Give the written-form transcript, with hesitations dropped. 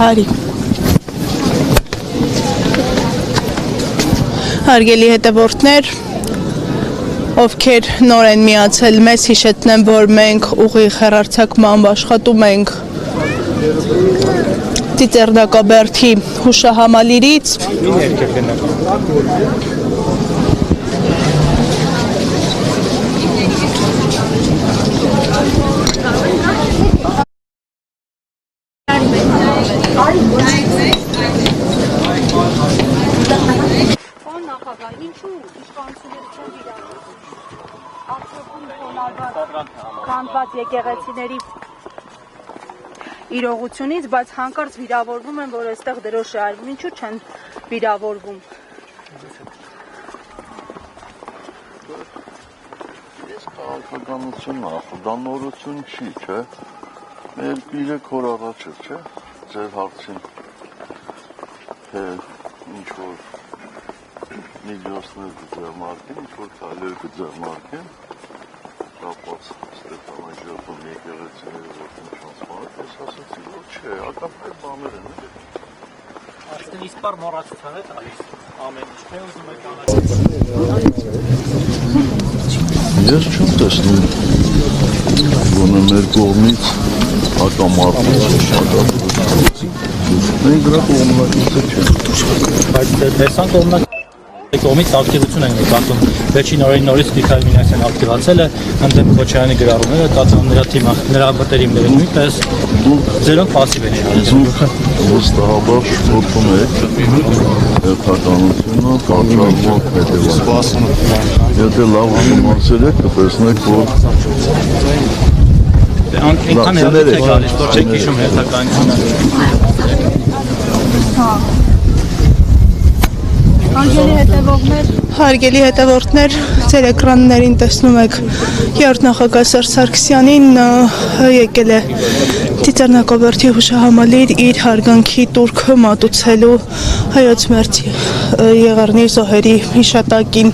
Արի Հարգելի հետևորդներ, ովքեր նոր են միացել մեզ, հիշեցնեմ, որ մենք ուղիղ հեռարձակմամբ աշխատում ենք Ծիծեռնակաբերդի հուշահամալիրից։ Քանդված եկեղեցիների իրողությունից, բայց հանկարծ վիրավորվում են, որ այստեղ դրոշ է արվում, ինչու չեն վիրավորվում։ Ես քաղաքականություն դա նորություն չի, չէ։ Մեր 3 օր առաջ է, չէ։ Ձեր հարցին թե ինչ որ միլիոններ կձեռնարկեն, ինչ որ քայլեր կձեռնարկեն, կապված Ստեփանաջրում եկեղեցիների ոտնչացմանը, ես ասացի, որ չէ, ակնհայտ բաներ են։ Արդեն իսպար մոռացության է տալիս ամեն ինչ, թե ուզում եք անել։ Ես չեմ տեսնում, գոնե մեր կողմից հակամարտություն մենք դրա կողմնակիցը չենք։ Բայց տեսան կողմից ակտիվություն են նկատում։ Վերջին օրերին նորից Միքայել Մինասյանն ակտիվացել է, ընդդեմ Քոչարյանի գրառումները, կատարում նրա թիմը, նրա մտերիմները նույնպես ձերոնք պասիվ են եղել։ Դուք վստահաբար շփոթում եք հերթականությունը, կարճարվող հետևանքով։ Եթե լավ համացել եք, կտեսնեք, որ այնքան հեռու եք գալիս, որ չեք հիշում հերթականությունը։ Հարգելի հետևորդներ, ձեր էկրաններին տեսնում եք երրորդնախագահ Սերժ Սարգսյանին, եկել է Ծիծեռնակաբերդի հուշահամալիր իր հարգանքի տուրքը մատուցելու հայոց մերձ Եղեռնի զոհերի հիշատակին։